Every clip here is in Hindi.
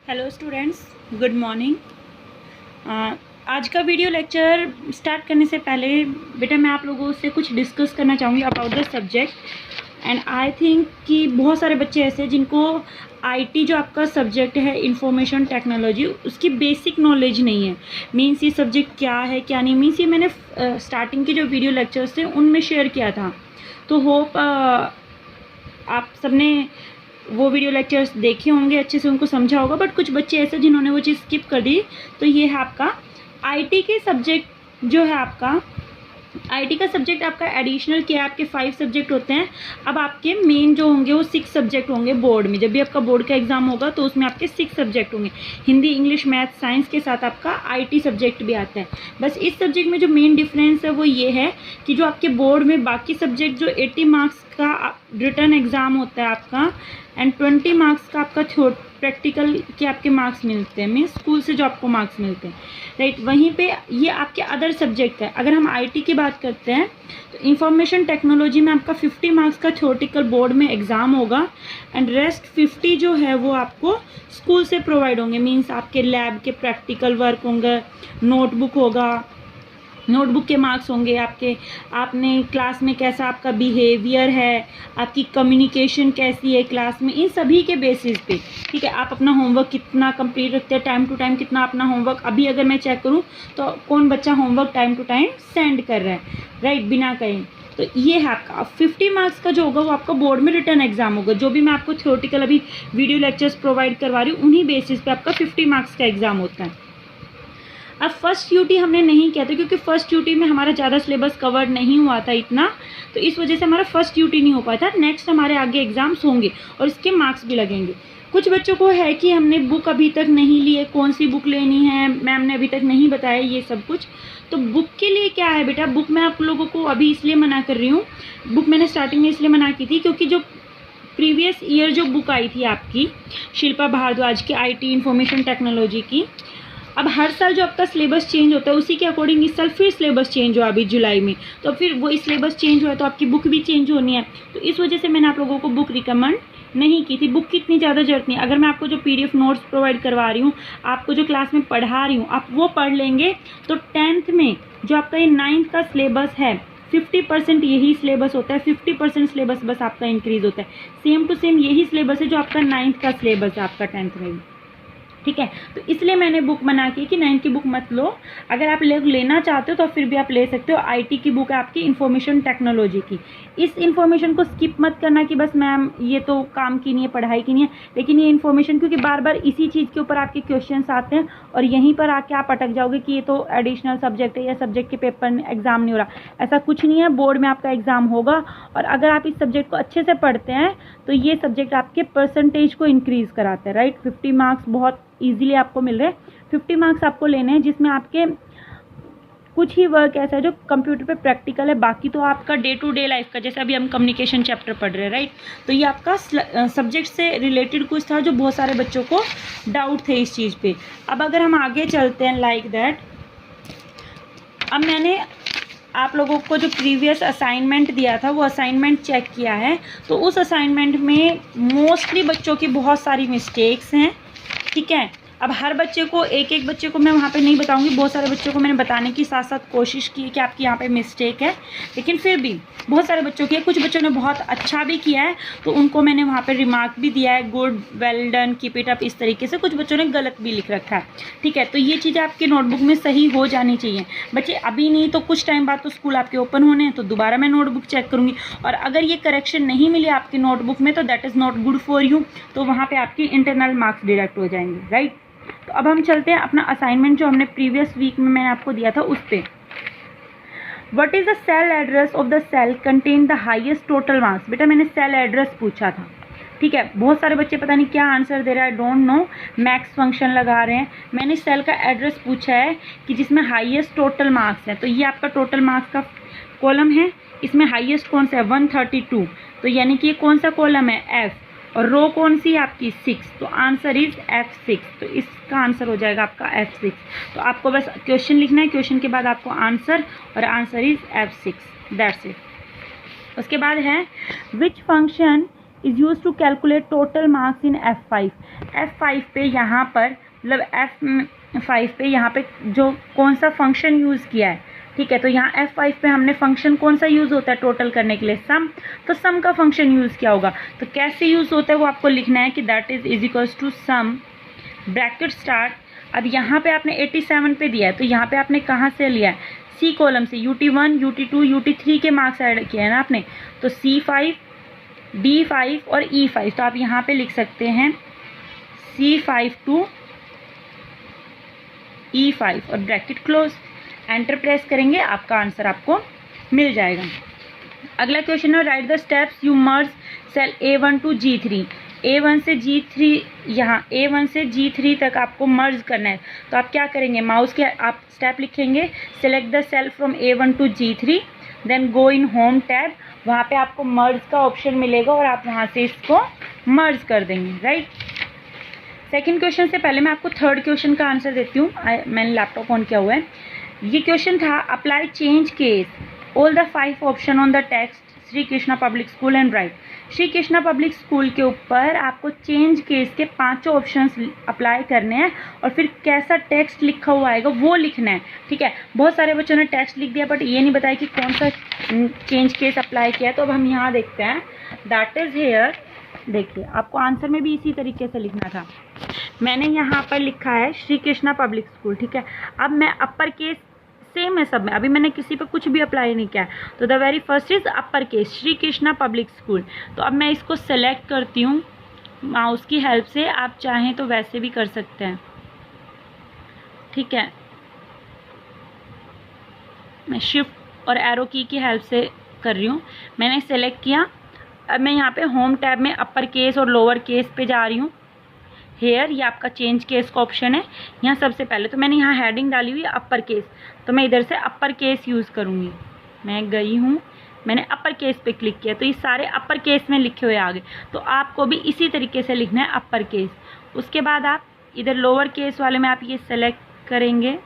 Hello students, good morning. आज का वीडियो लेक्चर स्टार्ट करने से पहले बेटा मैं आप लोगों से कुछ डिस्कस करना चाहूँगी about the subject. And I think कि बहुत सारे बच्चे ऐसे हैं जिनको आईटी जो आपका सब्जेक्ट है इंफॉर्मेशन टेक्नोलॉजी उसकी बेसिक नॉलेज नहीं है। मीन्स ये सब्जेक्ट क्या है क्या नहीं, मीन्स ये मैंने स्टार्टिंग के जो वीडियो लेक्चर्स थे उनमें शेयर किया था। तो होप आप सबने वो वीडियो लेक्चर्स देखे होंगे, अच्छे से उनको समझा होगा। बट कुछ बच्चे ऐसे जिन्होंने वो चीज़ स्किप कर दी। तो ये है आपका आईटी के सब्जेक्ट जो है आपका आईटी का सब्जेक्ट आपका एडिशनल क्या है, आपके 5 सब्जेक्ट होते हैं। अब आपके मेन जो होंगे वो 6 सब्जेक्ट होंगे बोर्ड में। जब भी आपका बोर्ड का एग्जाम होगा तो उसमें आपके 6 सब्जेक्ट होंगे, हिंदी, इंग्लिश, मैथ, साइंस के साथ आपका आईटी सब्जेक्ट भी आता है। बस इस सब्जेक्ट में जो मेन डिफरेंस है वो ये है कि जो आपके बोर्ड में बाकी सब्जेक्ट जो 80 मार्क्स का रिटर्न एग्ज़ाम होता है आपका एंड 20 मार्क्स का आपका प्रैक्टिकल के आपके मार्क्स मिलते हैं, मीन्स स्कूल से जो आपको मार्क्स मिलते हैं, राइट। वहीं पे ये आपके अदर सब्जेक्ट है। अगर हम आईटी की बात करते हैं तो इंफॉर्मेशन टेक्नोलॉजी में आपका 50 मार्क्स का थ्योरेटिकल बोर्ड में एग्ज़ाम होगा एंड रेस्ट 50 जो है वो आपको स्कूल से प्रोवाइड होंगे। मीन्स आपके लैब के प्रैक्टिकल वर्क होंगे, नोटबुक होगा, नोटबुक के मार्क्स होंगे आपके, आपने क्लास में कैसा आपका बिहेवियर है, आपकी कम्युनिकेशन कैसी है क्लास में, इन सभी के बेसिस पे, ठीक है। आप अपना होमवर्क कितना कंप्लीट रखते हैं, टाइम टू टाइम कितना अपना होमवर्क, अभी अगर मैं चेक करूं तो कौन बच्चा homework time to time send कर रहा है, राइट, बिना कहीं। तो ये है आपका 50 मार्क्स का जो होगा वो आपका बोर्ड में रिटर्न एग्जाम होगा। जो भी मैं आपको थ्योरेटिकल अभी वीडियो लेक्चर्स प्रोवाइड करवा रही हूँ उन्हीं बेसिस पे आपका 50 मार्क्स का एग्जाम होता है। अब फर्स्ट यूटी हमने नहीं किया था क्योंकि फर्स्ट यूटी में हमारा ज़्यादा सिलेबस कवर नहीं हुआ था इतना, तो इस वजह से हमारा फर्स्ट यूटी नहीं हो पाया था। नेक्स्ट हमारे आगे एग्जाम्स होंगे और इसके मार्क्स भी लगेंगे। कुछ बच्चों को है कि हमने बुक अभी तक नहीं ली है, कौन सी बुक लेनी है मैम ने अभी तक नहीं बताया ये सब कुछ। तो बुक के लिए क्या है बेटा, बुक मैं आप लोगों को अभी इसलिए मना कर रही हूँ, बुक मैंने स्टार्टिंग में इसलिए मना की थी क्योंकि जो प्रीवियस ईयर जो बुक आई थी आपकी शिल्पा भारद्वाज की आईटी इंफॉर्मेशन टेक्नोलॉजी की, अब हर साल जो आपका सिलेबस चेंज होता है उसी के अकॉर्डिंग इस साल फिर सिलेबस चेंज हुआ अभी जुलाई में, तो फिर वो सिलेबस चेंज हुआ है तो आपकी बुक भी चेंज होनी है। तो इस वजह से मैंने आप लोगों को बुक रिकमेंड नहीं की थी। बुक की इतनी ज़्यादा जरूरत नहीं। अगर मैं आपको जो PDF नोट्स प्रोवाइड करवा रही हूँ, आपको जो क्लास में पढ़ा रही हूँ, आप वो पढ़ लेंगे तो 10th में जो आपका ये 9th का सिलेबस है 50% यही सिलेबस होता है, 50% सिलेबस बस आपका इंक्रीज होता है। सेम टू सेम यही सिलेबस है जो आपका 9th का सिलेबस है आपका 10th में भी, ठीक है। तो इसलिए मैंने बुक मना की कि 9th की बुक मत लो। अगर आप लेना चाहते हो तो फिर भी आप ले सकते हो। आईटी की बुक है आपकी इंफॉर्मेशन टेक्नोलॉजी की। इस इंफॉर्मेशन को स्किप मत करना कि बस मैम ये तो काम की नहीं है, पढ़ाई की नहीं है, लेकिन ये इन्फॉर्मेशन क्योंकि बार बार इसी चीज़ के ऊपर आपके क्वेश्चंस आते हैं और यहीं पर आके आप अटक जाओगे कि ये तो एडिशनल सब्जेक्ट है या सब्जेक्ट के पेपर एग्जाम नहीं हो रहा। ऐसा कुछ नहीं है, बोर्ड में आपका एग्जाम होगा और अगर आप इस सब्जेक्ट को अच्छे से पढ़ते हैं तो ये सब्जेक्ट आपके परसेंटेज को इंक्रीज कराते हैं, राइट। 50 मार्क्स बहुत ईजिली आपको मिल रहे हैं। 50 मार्क्स आपको लेने हैं जिसमें आपके कुछ ही वर्क ऐसा है जो कंप्यूटर पे प्रैक्टिकल है, बाकी तो आपका डे टू डे लाइफ का, जैसे अभी हम कम्युनिकेशन चैप्टर पढ़ रहे हैं, राइट। तो ये आपका सब्जेक्ट से रिलेटेड कुछ था जो बहुत सारे बच्चों को डाउट थे इस चीज़ पे। अब अगर हम आगे चलते हैं लाइक दैट, अब मैंने आप लोगों को जो प्रीवियस असाइनमेंट दिया था वो असाइनमेंट चेक किया है, तो उस असाइनमेंट में मोस्टली बच्चों की बहुत सारी मिस्टेक्स हैं, ठीक है। अब हर बच्चे को एक एक बच्चे को मैं वहाँ पे नहीं बताऊँगी, बहुत सारे बच्चों को मैंने बताने की साथ साथ कोशिश की कि आपकी यहाँ पे मिस्टेक है, लेकिन फिर भी बहुत सारे बच्चों की है। कुछ बच्चों ने बहुत अच्छा भी किया है तो उनको मैंने वहाँ पे रिमार्क भी दिया है, good, well done, keep it up, इस तरीके से। कुछ बच्चों ने गलत भी लिख रखा है, ठीक है। तो ये चीज़ें आपके नोटबुक में सही हो जानी चाहिए बच्चे। अभी नहीं तो कुछ टाइम बाद तो स्कूल आपके ओपन होने हैं, तो दोबारा मैं नोटबुक चेक करूँगी और अगर ये करेक्शन नहीं मिली आपकी नोटबुक में तो that is not good for you, तो वहाँ पर आपकी इंटरनल मार्क्स डिडक्ट हो जाएंगे, राइट। तो अब हम चलते हैं अपना असाइनमेंट जो हमने प्रीवियस वीक में मैंने आपको दिया था उस पर। What is the cell address of the cell contain the highest total marks. बेटा मैंने सेल एड्रेस पूछा था, ठीक है। बहुत सारे बच्चे पता नहीं क्या आंसर दे रहा है, डोंट नो, मैक्स फंक्शन लगा रहे हैं। मैंने सेल का एड्रेस पूछा है कि जिसमें हाईएस्ट टोटल मार्क्स है, तो ये आपका टोटल मार्क्स का कॉलम है। इसमें हाईएस्ट कौन सा है 132, तो यानी कि ये कौन सा कॉलम है F, और रो कौन सी है आपकी 6, तो आंसर इज F6। तो इसका आंसर हो जाएगा आपका F6। तो आपको बस क्वेश्चन लिखना है, क्वेश्चन के बाद आपको आंसर, और answer is F6, that's it. उसके बाद है which function is use to calculate total marks in F5। F5 पे यहाँ पर मतलब F5 पे यहाँ पे जो कौन सा फंक्शन यूज़ किया है, ठीक है। तो यहाँ F5 पे हमने फंक्शन कौन सा यूज़ होता है टोटल करने के लिए, सम। तो सम का फंक्शन यूज़ किया होगा। तो कैसे यूज़ होता है वो आपको लिखना है कि that is equals to sum bracket start. अब यहाँ पे आपने 87 पे दिया है, तो यहाँ पे आपने कहाँ से लिया है, सी कॉलम से। UT1 UT2 UT3 के मार्क्स ऐड किया है ना आपने, तो C5 D5 और E5। तो आप यहाँ पे लिख सकते हैं C5 to E5 और ब्रैकेट क्लोज, एंटर प्रेस करेंगे, आपका आंसर आपको मिल जाएगा। अगला क्वेश्चन है, right the steps you merge cell A1 to G3। A1 से G3, यहाँ A1 से G3 तक आपको मर्ज करना है। तो आप क्या करेंगे, माउस के आप स्टेप लिखेंगे, select the cell from A1 to G3, then go in home tab, वहाँ पे आपको मर्ज का ऑप्शन मिलेगा और आप वहाँ से इसको मर्ज कर देंगे, राइट। सेकंड क्वेश्चन से पहले मैं आपको थर्ड क्वेश्चन का आंसर देती हूँ। मैंने लैपटॉप ऑन किया हुआ है। ये क्वेश्चन था, apply change case all the 5 option on the text Shri Krishna public school and right. Shri Krishna public school के ऊपर आपको चेंज केस के 5 ऑप्शंस अप्लाई करने हैं और फिर कैसा टेक्स्ट लिखा हुआ आएगा वो लिखना है, ठीक है। बहुत सारे बच्चों ने टेक्स्ट लिख दिया बट ये नहीं बताया कि कौन सा चेंज केस अप्लाई किया है। तो अब हम यहाँ देखते हैं, दैट इज हेयर। देखिए आपको आंसर में भी इसी तरीके से लिखना था। मैंने यहाँ पर लिखा है श्री कृष्णा पब्लिक स्कूल, ठीक है। अब मैं अपर केस सेम है सब में, अभी मैंने किसी पे कुछ भी अप्लाई नहीं किया। तो the very first is upper case Shri Krishna public school. तो अब मैं इसको सेलेक्ट करती हूँ माउस की हेल्प से, आप चाहें तो वैसे भी कर सकते हैं, ठीक है। मैं शिफ्ट और एरो की हेल्प से कर रही हूँ। मैंने सेलेक्ट किया। अब मैं यहाँ पे होम टैब में अपर केस और लोअर केस पे जा रही हूँ। हेयर ये आपका चेंज केस का ऑप्शन है। यहाँ सबसे पहले तो मैंने यहाँ हेडिंग डाली हुई है अपर केस, तो मैं इधर से अपर केस यूज़ करूँगी। मैं गई हूँ, मैंने अपर केस पे क्लिक किया, तो ये सारे अपर केस में लिखे हुए आ गए। तो आपको भी इसी तरीके से लिखना है अपर केस। उसके बाद आप इधर लोअर केस वाले में आप ये सेलेक्ट करेंगे,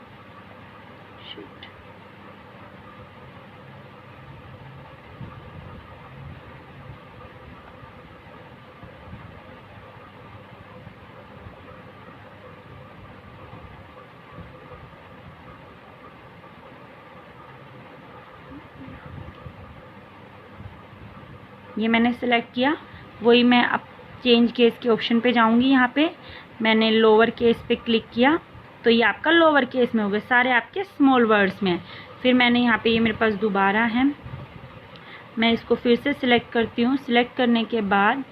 ये मैंने सेलेक्ट किया। वही मैं अब चेंज केस के ऑप्शन पे जाऊंगी। यहाँ पे मैंने लोअर केस पे क्लिक किया, तो ये आपका लोअर केस में हो गए, सारे आपके स्मॉल वर्ड्स में। फिर मैंने यहाँ पे ये मेरे पास दोबारा है, मैं इसको फिर से सिलेक्ट करती हूँ। सिलेक्ट करने के बाद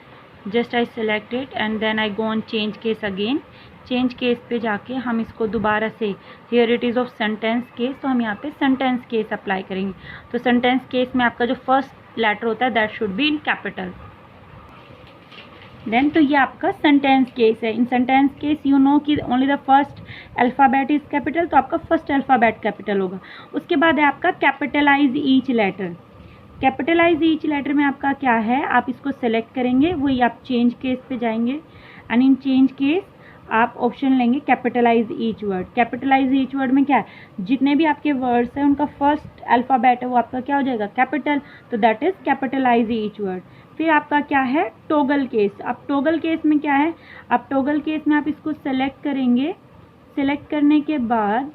just I select it and then I go on change case again. Change case पे जाके हम इसको दोबारा से, here it is of sentence case, तो हम यहाँ पे सेंटेंस केस अप्लाई करेंगे। तो सेंटेंस केस में आपका जो फर्स्ट लेटर होता है that should be in capital. Then तो ये आपका सेंटेंस केस है। In sentence case you know कि only the first alphabet is capital, तो आपका फर्स्ट अल्फ़ाबेट कैपिटल होगा। उसके बाद है आपका capitalise each letter. Capitalise each letter में आपका क्या है, आप इसको सेलेक्ट करेंगे, वही आप चेंज केस पे जाएंगे एंड इन चेंज केस आप ऑप्शन लेंगे capitalise each word. Capitalise each word में क्या है, जितने भी आपके वर्ड्स हैं उनका फर्स्ट अल्फ़ाबेट है वो आपका क्या हो जाएगा, कैपिटल, तो that is capitalise each word. फिर आपका क्या है, टॉगल केस। अब टॉगल केस में क्या है, अब टॉगल केस में आप इसको सेलेक्ट करेंगे। सेलेक्ट करने के बाद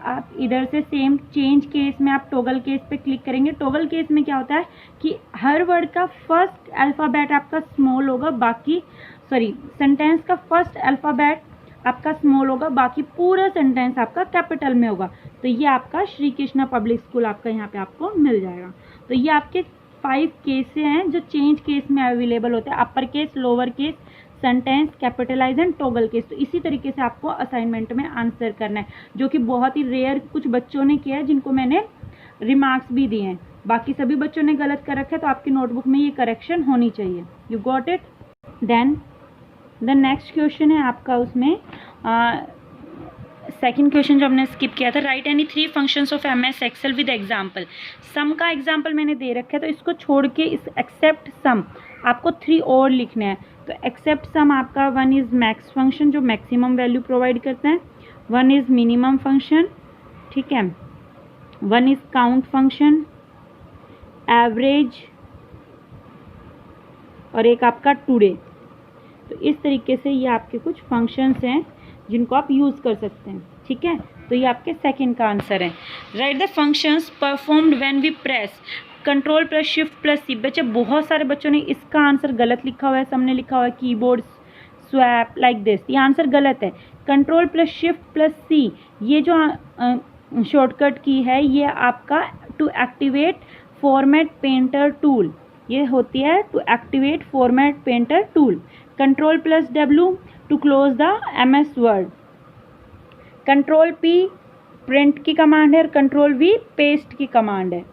आप इधर से सेम चेंज केस में आप टॉगल केस पे क्लिक करेंगे। टॉगल केस में क्या होता है कि हर वर्ड का फर्स्ट अल्फ़ाबेट आपका स्मॉल होगा, बाकी सेंटेंस का फर्स्ट अल्फ़ाबेट आपका स्मॉल होगा, बाकी पूरा सेंटेंस आपका कैपिटल में होगा। तो ये आपका श्री कृष्णा पब्लिक स्कूल आपका यहाँ पे आपको मिल जाएगा। तो ये आपके 5 केसेस हैं जो चेंज केस में अवेलेबल होते हैं, upper case, lower case, sentence, capitalise and toggle case. तो इसी तरीके से आपको असाइनमेंट में आंसर करना है, जो कि बहुत ही रेयर कुछ बच्चों ने किया है, जिनको मैंने रिमार्क्स भी दिए हैं। बाकी सभी बच्चों ने गलत कर रखा है, तो आपकी नोटबुक में ये करेक्शन होनी चाहिए। You got it. Then the next question है आपका, उसमें सेकंड क्वेश्चन जो हमने स्किप किया था, right any 3 functions of MS Excel with example. Sum का एग्जाम्पल मैंने दे रखा है, तो इसको छोड़ के इस एक्सेप्ट सम आपको 3 और लिखना है। तो एक्सेप्ट सम आपका 1 इज़ मैक्स फंक्शन जो मैक्सिमम वैल्यू प्रोवाइड करता है, 1 इज़ मिनिमम फंक्शन, ठीक है, 1 इज़ काउंट फंक्शन, एवरेज और एक आपका टुडे। तो इस तरीके से ये आपके कुछ फंक्शंस हैं जिनको आप यूज़ कर सकते हैं, ठीक है। तो ये आपके सेकंड का आंसर है। Right the functions performed when we press control plus shift plus C. बच्चे बहुत सारे बच्चों ने इसका आंसर गलत लिखा हुआ है, सबने लिखा हुआ है कीबोर्ड स्वैप लाइक दिस। ये आंसर गलत है। Control plus shift plus C ये जो शॉर्टकट की है ये आपका to activate format painter tool, ये होती है to activate format painter tool. Control plus W to close the MS Word. Control P print की कमांड है और कंट्रोल V पेस्ट की कमांड है,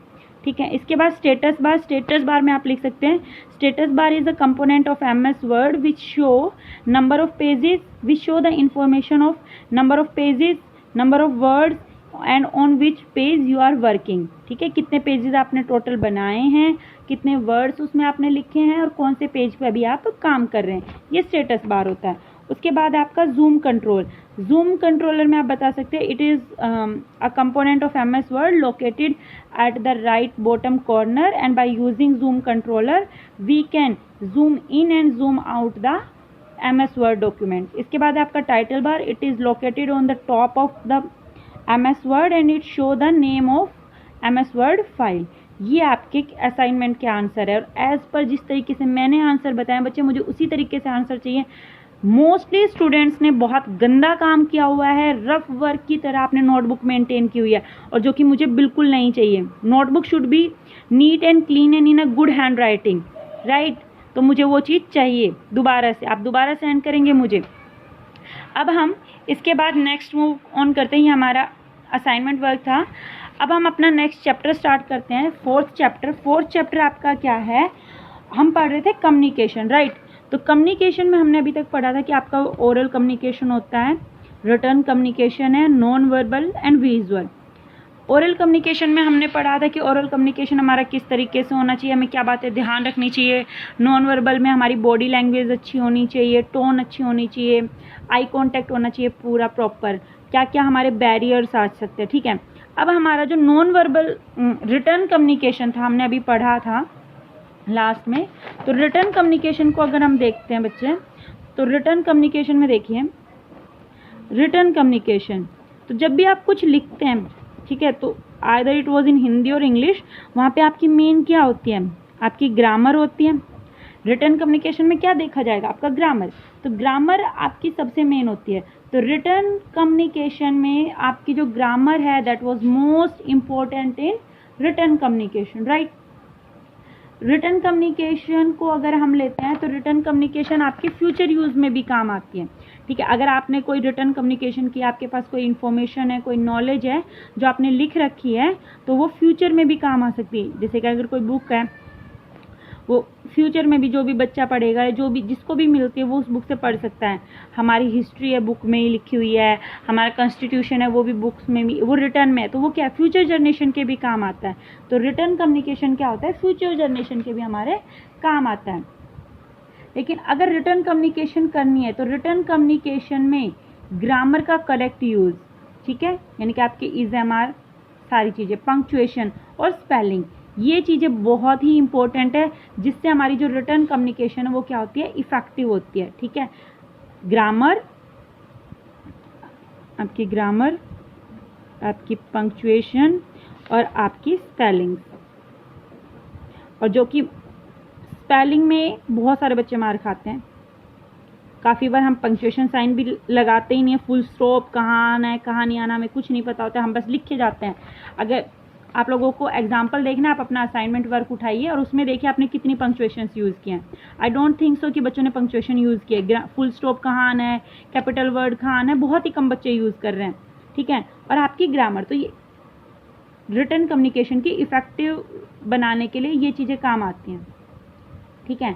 ठीक है। इसके बाद स्टेटस बार में आप लिख सकते हैं status bar is a component of MS Word which show number of pages, which show the information of number of pages, number of words and on which page you are working, ठीक है। कितने पेजेस आपने टोटल बनाए हैं, कितने वर्ड्स उसमें आपने लिखे हैं और कौन से पेज पे अभी आप काम कर रहे हैं, ये स्टेटस बार होता है। उसके बाद आपका जूम कंट्रोल। जूम कंट्रोलर में आप बता सकते हैं it is a component of MS word located at the right bottom corner and by using zoom controller we can zoom in and zoom out the MS word document. इसके बाद आपका title bar, it is located on the top of the MS word and it show the name of MS word file. ये आपके असाइनमेंट के आंसर है और एज पर जिस तरीके से मैंने आंसर बताया बच्चे मुझे उसी तरीके से आंसर चाहिए। मोस्टली स्टूडेंट्स ने बहुत गंदा काम किया हुआ है, रफ वर्क की तरह आपने नोटबुक मेंटेन की हुई है और जो कि मुझे बिल्कुल नहीं चाहिए। Notebook should be neat and clean and in a good hand writing, right. तो मुझे वो चीज़ चाहिए दोबारा से, आप दोबारा सेंड करेंगे मुझे। अब हम इसके बाद नेक्स्ट मूव ऑन करते हैं, ये हमारा असाइनमेंट वर्क था। अब हम अपना नेक्स्ट चैप्टर स्टार्ट करते हैं, फोर्थ चैप्टर आपका क्या है, हम पढ़ रहे थे कम्युनिकेशन, राइट। तो कम्युनिकेशन में हमने अभी तक पढ़ा था कि आपका ओरल कम्युनिकेशन होता है, रिटर्न कम्युनिकेशन है, non verbal and visual. Oral communication में हमने पढ़ा था कि ओरल कम्युनिकेशन हमारा किस तरीके से होना चाहिए, हमें क्या बातें ध्यान रखनी चाहिए। नॉन वर्बल में हमारी बॉडी लैंग्वेज अच्छी होनी चाहिए, टोन अच्छी होनी चाहिए, आई कॉन्टैक्ट होना चाहिए पूरा प्रॉपर, क्या क्या हमारे बैरियर्स आ सकते हैं, ठीक है। अब हमारा जो नॉन वर्बल रिटर्न कम्युनिकेशन था हमने अभी पढ़ा था लास्ट में। तो रिटर्न कम्युनिकेशन को अगर हम देखते हैं बच्चे, तो रिटर्न कम्युनिकेशन में देखिए, रिटर्न कम्युनिकेशन तो जब भी आप कुछ लिखते हैं, ठीक है, तो either it was in Hindi और इंग्लिश, वहाँ पे आपकी मेन क्या होती है, आपकी ग्रामर होती है। रिटर्न कम्युनिकेशन में क्या देखा जाएगा, आपका ग्रामर। तो ग्रामर आपकी सबसे मेन होती है। तो रिटर्न कम्युनिकेशन में आपकी जो ग्रामर है that was most important in return communication, right. Return communication को अगर हम लेते हैं तो रिटर्न कम्युनिकेशन आपके फ्यूचर यूज़ में भी काम आती है, ठीक है। अगर आपने कोई रिटर्न कम्युनिकेशन की, आपके पास कोई इन्फॉर्मेशन है, कोई नॉलेज है जो आपने लिख रखी है, तो वो फ्यूचर में भी काम आ सकती है। जैसे कि अगर कोई बुक है वो फ्यूचर में भी जो भी बच्चा पढ़ेगा, जो भी जिसको भी मिलती है वो उस बुक से पढ़ सकता है। हमारी हिस्ट्री है बुक में ही लिखी हुई है, हमारा कॉन्स्टिट्यूशन है वो भी बुक्स में भी, वो रिटर्न में है, तो वो क्या फ्यूचर जनरेशन के भी काम आता है। तो रिटर्न कम्युनिकेशन क्या होता है, फ्यूचर जनरेशन के भी हमारे काम आता है। लेकिन अगर रिटर्न कम्युनिकेशन करनी है तो रिटर्न कम्युनिकेशन में ग्रामर का करेक्ट यूज़, ठीक है, यानी कि आपके इज़-एम-आर सारी चीज़ें, पंक्चुएशन और स्पेलिंग, ये चीज़ें बहुत ही इंपॉर्टेंट है, जिससे हमारी जो रिटर्न कम्युनिकेशन है वो क्या होती है, इफ़ेक्टिव होती है, ठीक है। ग्रामर, आपकी ग्रामर, आपकी पंक्चुएशन और आपकी स्पेलिंग। और जो कि स्पेलिंग में बहुत सारे बच्चे मार खाते हैं, काफ़ी बार हम पंक्चुएशन साइन भी लगाते ही नहीं है, फुल स्टॉप कहाँ आना है कहाँ नहीं आना हमें कुछ नहीं पता होता, हम बस लिख के जाते हैं। अगर आप लोगों को एग्जाम्पल देखना, आप अपना असाइनमेंट वर्क उठाइए और उसमें देखिए आपने कितनी पंक्चुएशंस यूज़ किए हैं। आई डोंट थिंक सो कि बच्चों ने पंक्चुएशन यूज़ किया, फुल स्टॉप कहाँ आना है, कैपिटल वर्ड कहाँ आना है, बहुत ही कम बच्चे यूज़ कर रहे हैं, ठीक है। और आपकी ग्रामर, तो ये रिटर्न कम्युनिकेशन की इफ़ेक्टिव बनाने के लिए ये चीज़ें काम आती हैं, ठीक है।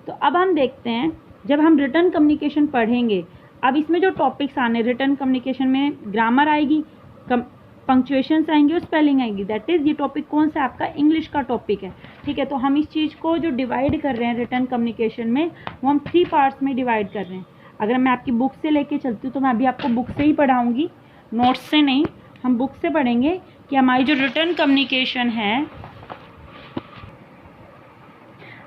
तो अब हम देखते हैं, जब हम रिटर्न कम्युनिकेशन पढ़ेंगे, अब इसमें जो टॉपिक्स आने, रिटर्न कम्युनिकेशन में ग्रामर आएगी, पंक्चुएशंस आएंगे और स्पेलिंग आएगी, दैट इज़ ये टॉपिक कौन सा आपका इंग्लिश का टॉपिक है, ठीक है। तो हम इस चीज़ को जो डिवाइड कर रहे हैं रिटर्न कम्युनिकेशन में, वो हम 3 पार्ट्स में डिवाइड कर रहे हैं। अगर मैं आपकी बुक से लेके चलती हूँ तो मैं अभी आपको बुक से ही पढ़ाऊँगी, नोट्स से नहीं, हम बुक से पढ़ेंगे कि हमारी जो रिटर्न कम्युनिकेशन है,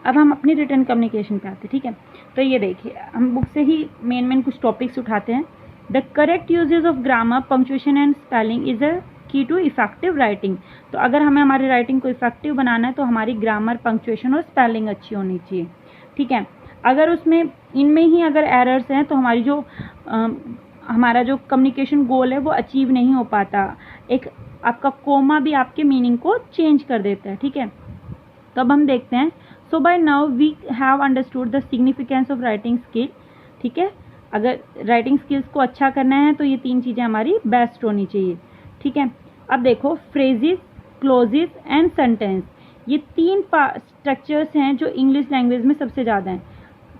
अब हम अपनी रिटर्न कम्युनिकेशन पे आते हैं, ठीक है। तो ये देखिए, हम बुक से ही मेन कुछ टॉपिक्स उठाते हैं। The correct usage of grammar, punctuation and spelling is a key to effective writing. तो अगर हमें हमारी राइटिंग को इफेक्टिव बनाना है तो हमारी ग्रामर, पंक्चुएशन और स्पेलिंग अच्छी होनी चाहिए, ठीक है। अगर उसमें इनमें ही अगर एरर्स हैं तो हमारी जो हमारा जो कम्युनिकेशन गोल है वो अचीव नहीं हो पाता। एक आपका कोमा भी आपके मीनिंग को चेंज कर देता है, ठीक है। तो अब हम देखते हैं। So by now we have understood the significance of writing skill, ठीक है। अगर राइटिंग स्किल्स को अच्छा करना है तो ये 3 चीज़ें हमारी बेस्ट होनी चाहिए, ठीक है। अब देखो, फ्रेजेस, क्लोजेस एंड सेंटेंस, ये 3 स्ट्रक्चर्स हैं जो इंग्लिश लैंग्वेज में सबसे ज़्यादा हैं।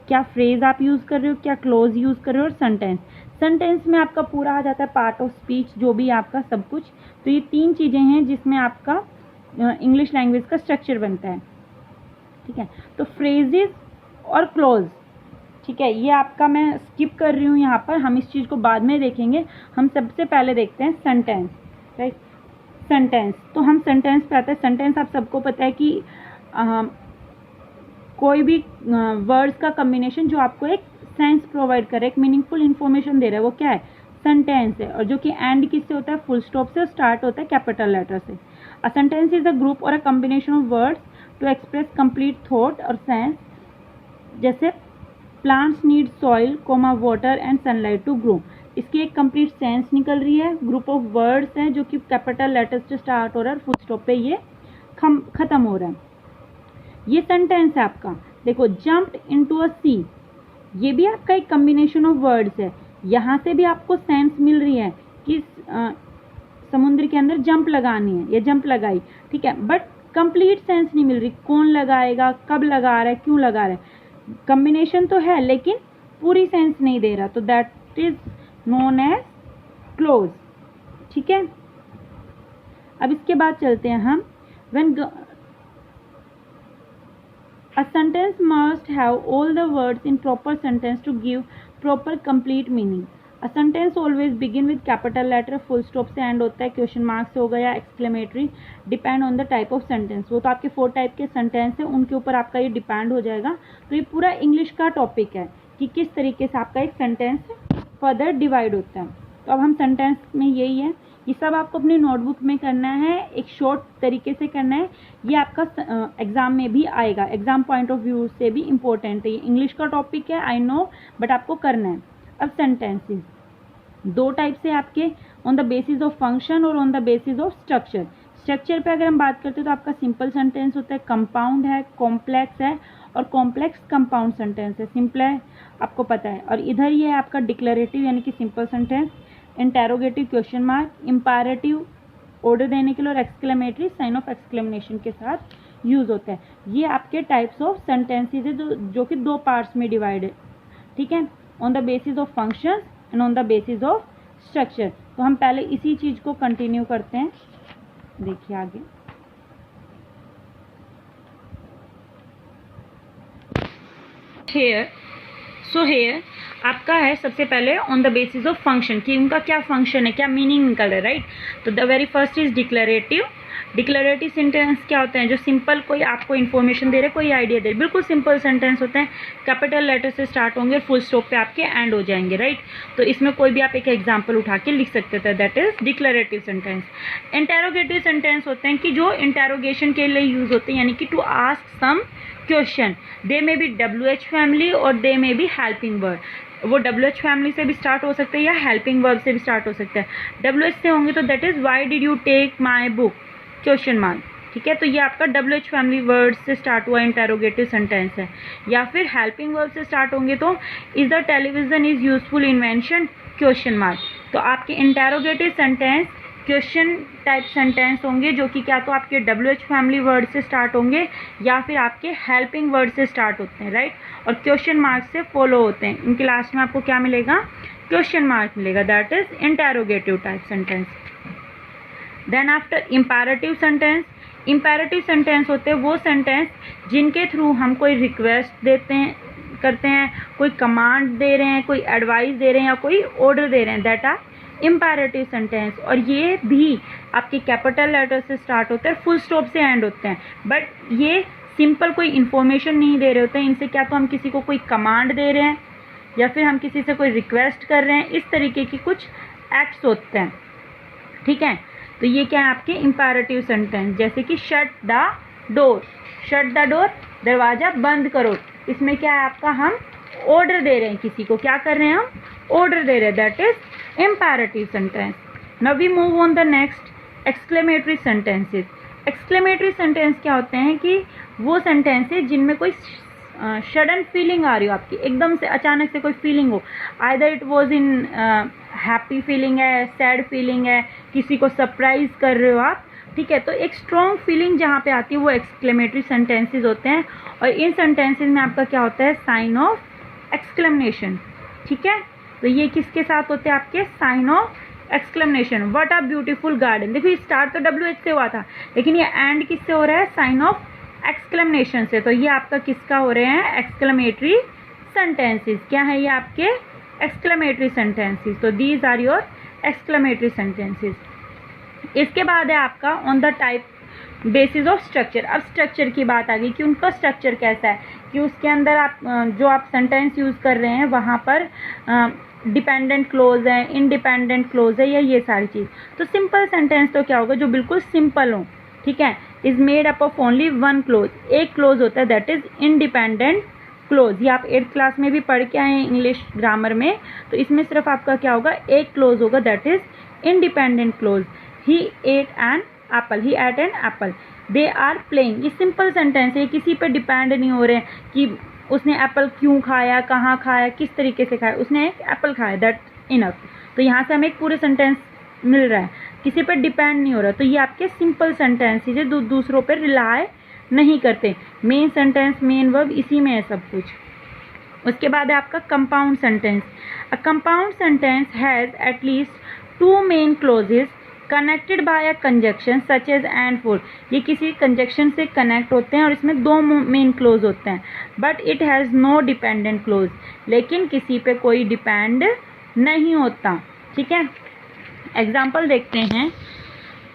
क्या फ्रेज आप यूज़ कर रहे हो, क्या क्लोज यूज़ कर रहे हो, और सेंटेंस। सेंटेंस में आपका पूरा आ जाता है पार्ट ऑफ स्पीच, जो भी आपका सब कुछ। तो ये 3 चीज़ें हैं जिसमें आपका इंग्लिश लैंग्वेज का स्ट्रक्चर बनता है, ठीक है। तो फ्रेजेस और क्लोज, ठीक है, ये आपका मैं स्किप कर रही हूँ यहाँ पर, हम इस चीज़ को बाद में देखेंगे। हम सबसे पहले देखते हैं सेंटेंस, राइट। सेंटेंस, तो हम सेंटेंस पे आते हैं। सेंटेंस आप सबको पता है कि कोई भी वर्ड्स का कम्बिनेशन जो आपको एक सेंस प्रोवाइड करे, एक मीनिंगफुल इन्फॉर्मेशन दे रहा है, वो क्या है, सेंटेंस है। और जो कि एंड किससे होता है, फुल स्टॉप से, स्टार्ट होता है कैपिटल लेटर से। A sentence is a group और a combination of words to express complete thought और सेंस। जैसे plants need soil, comma, water and sunlight to grow. इसकी एक कंप्लीट सेंस निकल रही है। ग्रुप ऑफ वर्ड्स हैं जो कि कैपिटल लेटर से स्टार्ट हो रहा है, फुल स्टॉप पे ये खत्म हो रहा है। ये सेंटेंस है आपका। देखो, जंप्ड इनटू अ सी, ये भी आपका एक कॉम्बिनेशन ऑफ वर्ड्स है। यहाँ से भी आपको सेंस मिल रही है कि समुद्र के अंदर जंप लगानी है, ये जंप लगाई, ठीक है। बट कंप्लीट सेंस नहीं मिल रही, कौन लगाएगा, कब लगा रहा है, क्यों लगा रहा है। कॉम्बिनेशन तो है लेकिन पूरी सेंस नहीं दे रहा, तो that is known as clause, ठीक है। अब इसके बाद चलते हैं हम। When a sentence must have all the words in proper sentence to give proper complete meaning. A sentence always begin with capital letter, full stop से end होता है, क्वेश्चन मार्क से हो गया, exclamatory, depend on the type of sentence. वो तो आपके 4 टाइप के सेंटेंस है, उनके ऊपर आपका ये डिपेंड हो जाएगा। तो ये पूरा इंग्लिश का टॉपिक है कि किस तरीके से आपका एक सेंटेंस फर्दर डिवाइड होता है। तो अब हम सेंटेंस में यही है, ये सब आपको अपनी नोटबुक में करना है, एक शॉर्ट तरीके से करना है। ये आपका एग्ज़ाम में भी आएगा, एग्ज़ाम पॉइंट ऑफ व्यू से भी इम्पोर्टेंट है। ये इंग्लिश का टॉपिक है, आई नो, बट आपको करना है। अब सेंटेंसेस 2 टाइप से आपके, on the basis of function और on the basis of structure. Structure पे अगर हम बात करते हैं तो आपका सिंपल सेंटेंस होता है, कंपाउंड है, कॉम्प्लेक्स है, और कॉम्प्लेक्स कंपाउंड सेंटेंस है। सिंपल है, आपको पता है। और इधर ये है आपका डिक्लेरेटिव यानी कि simple sentence, interrogative question mark, imperative order देने के लिए, और एक्सक्लेमेटरी साइन ऑफ एक्सक्लेमेशन के साथ यूज़ होता है। ये आपके टाइप्स ऑफ सेंटेंसेस है जो कि 2 पार्ट्स में डिवाइड है, ठीक है, on the basis of function and on the basis of structure. तो हम पहले इसी चीज़ को कंटिन्यू करते हैं, देखिए आगे। हेयर आपका है सबसे पहले on the basis of function, कि उनका क्या फंक्शन है, क्या मीनिंग निकल रहा है, राइट। तो the very first is declarative. Declarative sentence क्या होते हैं, जो सिंपल कोई आपको इन्फॉर्मेशन दे रहे, कोई आइडिया दे रहे, बिल्कुल सिंपल सेंटेंस होते हैं, कैपिटल लेटर से स्टार्ट होंगे, फुल स्टॉप पे आपके एंड हो जाएंगे, राइट। तो इसमें कोई भी आप एक एग्जाम्पल उठा के लिख सकते थे, that is declarative sentence. Interrogative sentence होते हैं कि जो इंटेरोगेशन के लिए यूज होते हैं, यानी कि to ask some question. They may be WH family और they may be helping word. वो WH फैमिली से भी स्टार्ट हो सकते हैं या हेल्पिंग वर्ब से भी स्टार्ट हो सकता है। WH से होंगे तो that is why did you take my book, question mark, ठीक है। तो ये आपका WH फैमिली वर्ड से स्टार्ट हुआ इंटेरोगेटिव सेंटेंस है। या फिर हेल्पिंग वर्ब से स्टार्ट होंगे तो is the television is useful invention, question mark. तो आपके interrogative sentence question type sentence होंगे, जो कि क्या तो आपके WH फैमिली वर्ड से स्टार्ट होंगे या फिर आपके हेल्पिंग वर्ड से स्टार्ट होते हैं, राइट। और क्वेश्चन मार्क से फॉलो होते हैं। इनके लास्ट में आपको क्या मिलेगा, क्वेश्चन मार्क मिलेगा, that is interrogative type sentence. Then after imperative sentence. Imperative sentence होते हैं वो सेंटेंस जिनके थ्रू हम कोई रिक्वेस्ट देते हैं, करते हैं, कोई कमांड दे रहे हैं, कोई एडवाइस दे रहे हैं या कोई ऑर्डर दे रहे हैं, दैट आर इंपैरेटिव सेंटेंस। और ये भी आपके कैपिटल लेटर से स्टार्ट होते हैं, फुल स्टॉप से एंड होते हैं, बट ये सिंपल कोई इन्फॉर्मेशन नहीं दे रहे होते हैं। इनसे क्या तो हम किसी को कोई कमांड दे रहे हैं या फिर हम किसी से कोई रिक्वेस्ट कर रहे हैं, इस तरीके की कुछ एक्ट्स होते हैं, ठीक है। तो ये क्या है आपके इम्पेरेटिव सेंटेंस, जैसे कि shut the door, shut the door, दरवाज़ा बंद करो। इसमें क्या है आपका, हम ऑर्डर दे रहे हैं किसी को, क्या कर रहे हैं हम, ऑर्डर दे रहे हैं, that is imperative sentence. Now we move on the next, exclamatory sentences. Exclamatory sentence क्या होते हैं कि वो सेंटेंसेस जिनमें कोई सडन फीलिंग आ रही हो आपकी, एकदम से अचानक से कोई फीलिंग हो, either it was in happy feeling है, सैड फीलिंग है, किसी को सरप्राइज कर रहे हो आप, ठीक है। तो एक स्ट्रॉन्ग फीलिंग जहाँ पे आती है वो एक्सक्लेमेटरी सेंटेंसेस होते हैं। और इन सेंटेंसेस में आपका क्या होता है, साइन ऑफ एक्सक्लेमेशन, ठीक है। तो ये किसके साथ होते हैं आपके, sign of exclamation. What a beautiful garden, देखो ये स्टार्ट तो WH से हुआ था, लेकिन ये एंड किससे हो रहा है, साइन ऑफ एक्सक्लेमेशन से। तो ये आपका किसका हो रहे हैं, एक्सक्लेमेटरी सेंटेंसेस। क्या है ये आपके एक्सक्लेमेटरी सेंटेंसेस। तो these are your exclamatory sentences. इसके बाद है आपका on the type basis of structure. अब स्ट्रक्चर की बात आ गई कि उनका स्ट्रक्चर कैसा है, कि उसके अंदर आप जो आप सेंटेंस यूज़ कर रहे हैं वहाँ पर डिपेंडेंट क्लोज है, इंडिपेंडेंट क्लोज है, या ये सारी चीज़। तो सिंपल सेंटेंस तो क्या होगा, जो बिल्कुल सिंपल हो, ठीक है, is made up of only one clause, एक क्लोज होता है, दैट इज इंडिपेंडेंट क्लोज। ये आप 8th क्लास में भी पढ़ के आए हैं इंग्लिश ग्रामर में। तो इसमें सिर्फ आपका क्या होगा, एक क्लोज होगा, that is independent clause. He ate an apple, he ate an apple, they are playing. ये सिंपल सेंटेंस है, किसी पे डिपेंड नहीं हो रहे कि उसने एप्पल क्यों खाया, कहाँ खाया, किस तरीके से खाया, उसने एक एप्पल खाया, दैट इनफ। तो यहाँ से हमें एक पूरे सेंटेंस मिल रहा है, किसी पर डिपेंड नहीं हो रहा। तो ये आपके सिंपल सेंटेंसेस है, दूसरों पर रिलाई नहीं करते। मेन सेंटेंस, मेन वर्ब, इसी में है सब कुछ। उसके बाद है आपका compound sentence. A compound sentence has at least 2 main clauses connected by a conjunction such as and for. ये किसी कंजक्शन से कनेक्ट होते हैं और इसमें 2 मेन क्लोज होते हैं। But it has no dependent clause, लेकिन किसी पे कोई डिपेंड नहीं होता, ठीक है। एग्जाम्पल देखते हैं,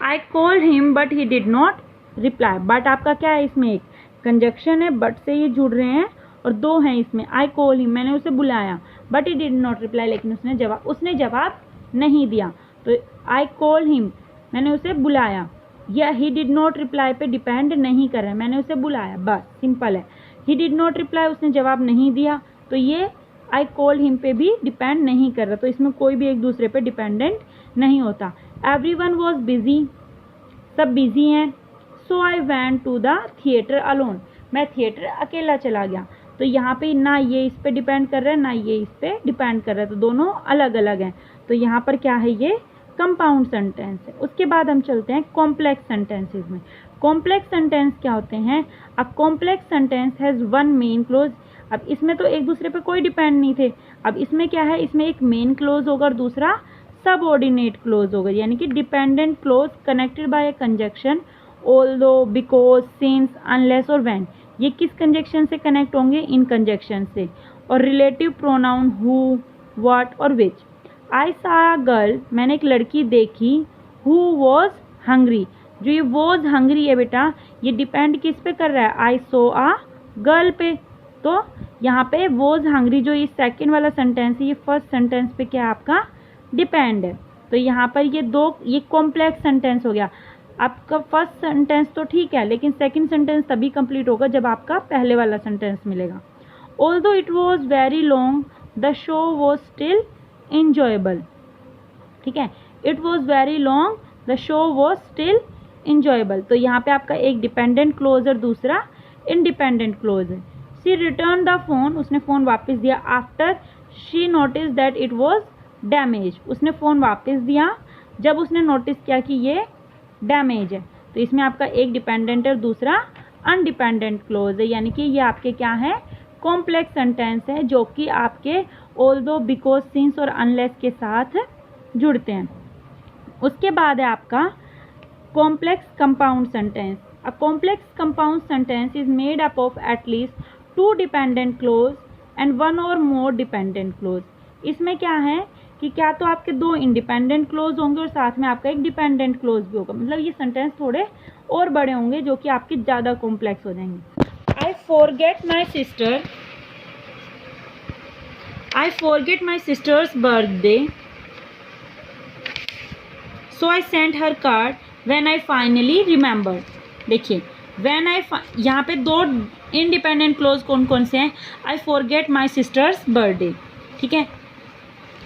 I called him but he did not reply. But आपका क्या है, इसमें एक कंजक्शन है, बट से ये जुड़ रहे हैं और 2 हैं इसमें। आई कॉल हिम, मैंने उसे बुलाया, but he did not reply, लेकिन उसने जवाब नहीं दिया। तो आई कॉल हिम, मैंने उसे बुलाया, या ही डिड नॉट रिप्लाई पे डिपेंड नहीं कर रहा है, मैंने उसे बुलाया, बस सिंपल है। ही डिड नॉट रिप्लाई, उसने जवाब नहीं दिया, तो ये आई कॉल हिम पे भी डिपेंड नहीं कर रहा। तो इसमें कोई भी एक दूसरे पे डिपेंडेंट नहीं होता। एवरीवन वॉज बिजी, सब बिजी हैं। So I went to the theatre alone, मैं थिएटर अकेला चला गया। तो यहाँ पे ना ये इस पे डिपेंड कर रहा है, ना ये इस पे डिपेंड कर रहा है, तो दोनों अलग अलग हैं। तो यहाँ पर क्या है, ये कंपाउंड सेंटेंस है। उसके बाद हम चलते हैं कॉम्प्लेक्स सेंटेंसेस में। कॉम्प्लेक्स सेंटेंस क्या होते हैं, a complex sentence has 1 main close. अब इसमें तो एक दूसरे पे कोई डिपेंड नहीं थे, अब इसमें क्या है, इसमें एक मेन क्लोज होगा और दूसरा सबऑर्डिनेट क्लोज होगा, यानी कि dependent clause connected by a conjunction, although, because, since, unless और व्हेन। ये किस कंजक्शन से कनेक्ट होंगे, इन कंजक्शन से। और रिलेटिव प्रोनाउन हु, व्हाट और विच। आई सा अ गर्ल, मैंने एक लड़की देखी, हु वॉज हंग्री। जो ये वॉज हंग्री है बेटा, ये डिपेंड किस पे कर रहा है, आई सो अ गर्ल पे। तो यहाँ पे वॉज हंग्री जो ये सेकंड वाला सेंटेंस है, ये फर्स्ट सेंटेंस पे क्या आपका डिपेंड है। तो यहाँ पर ये कॉम्प्लेक्स सेंटेंस हो गया। आपका फर्स्ट सेंटेंस तो ठीक है, लेकिन सेकंड सेंटेंस तभी कंप्लीट होगा जब आपका पहले वाला सेंटेंस मिलेगा। Although it was very long, the show was still enjoyable, ठीक है। It was very long, the show was still enjoyable. तो यहाँ पे आपका एक डिपेंडेंट क्लोज और दूसरा इंडिपेंडेंट क्लोज है। शी रिटर्न द फोन, उसने फ़ोन वापस दिया। After she notice that it was damage, उसने फ़ोन वापस दिया जब उसने नोटिस किया कि ये डैमेज है। तो इसमें आपका एक डिपेंडेंट और दूसरा अनडिपेंडेंट क्लोज है, यानी कि ये आपके क्या है, कॉम्प्लेक्स सेंटेंस है, जो कि आपके ऑल्दो, बिकॉज, सिंस और अनलेस के साथ जुड़ते हैं। उसके बाद है आपका complex compound sentence. A complex compound sentence is made up of at least 2 dependent clause and 1 और मोर डिपेंडेंट क्लोज। इसमें क्या है कि क्या तो आपके 2 इंडिपेंडेंट क्लोज होंगे और साथ में आपका एक डिपेंडेंट क्लोज भी होगा। मतलब ये सेंटेंस थोड़े और बड़े होंगे, जो कि आपके ज़्यादा कॉम्प्लेक्स हो जाएंगे। I forget my sister's birthday, so I sent her card when I finally remembered. देखिए यहाँ पे दो इंडिपेंडेंट क्लोज कौन कौन से हैं? I forget my sister's birthday, ठीक है,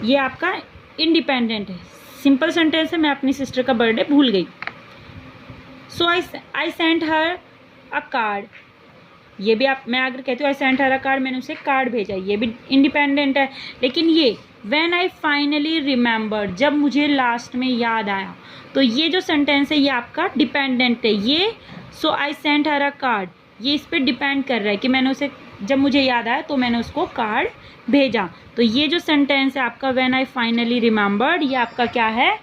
ये आपका इंडिपेंडेंट है, सिंपल सेंटेंस है, मैं अपनी सिस्टर का बर्थडे भूल गई. सो I sent her a card, ये भी आप, मैं अगर कहती हूँ I sent her a card, मैंने उसे कार्ड भेजा, ये भी इंडिपेंडेंट है. लेकिन ये व्हेन आई फाइनली रिमेंबर्ड, जब मुझे लास्ट में याद आया, तो ये जो सेंटेंस है ये आपका डिपेंडेंट है. ये सो I sent her a card, ये इस पर डिपेंड कर रहा है कि मैंने उसे, जब मुझे याद आया तो मैंने उसको कार्ड भेजा. तो ये जो सेंटेंस है आपका व्हेन आई फाइनली रिमेंबर्ड, ये आपका क्या है?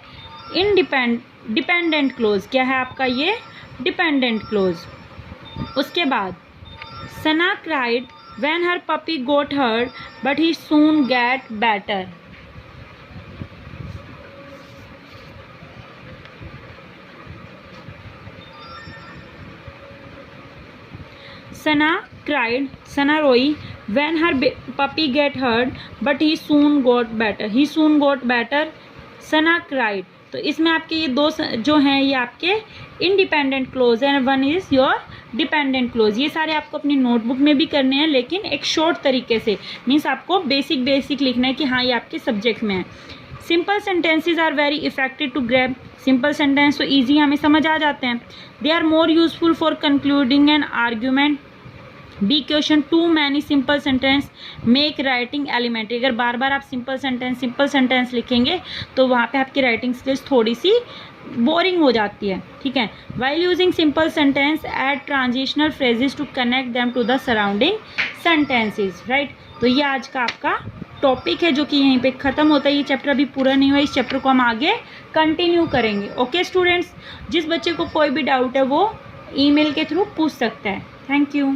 Dependent clause. क्या है आपका ये? Dependent clause. उसके बाद Sana cried when her puppy got hurt but he soon get better. Sana cried, Sana रोई, when her puppy get hurt but he soon got better. Sana cried. तो इसमें आपके ये दो जो हैं ये आपके इंडिपेंडेंट क्लोज हैं, one is your dependent clause. ये सारे आपको अपनी नोटबुक में भी करने हैं, लेकिन एक शॉर्ट तरीके से, मीन्स आपको बेसिक लिखना है कि हाँ ये आपके सब्जेक्ट में है. Simple sentences are very effective to grab. Simple sentence तो ईजी हमें समझ आ जाते हैं. They are more useful for concluding an argument. Be question too many simple sentence make writing elementary. अगर बार बार आप सिंपल सेंटेंस लिखेंगे तो वहाँ पे आपकी राइटिंग स्किल्स थोड़ी सी बोरिंग हो जाती है, ठीक है. While using simple sentence add transitional phrases to connect them to the surrounding sentences, right. तो ये आज का आपका टॉपिक है जो कि यहीं पे ख़त्म होता है. ये चैप्टर अभी पूरा नहीं हुआ, इस चैप्टर को हम आगे कंटिन्यू करेंगे. ओके स्टूडेंट्स, जिस बच्चे को कोई भी डाउट है वो ईमेल के थ्रू पूछ सकता है. Thank you.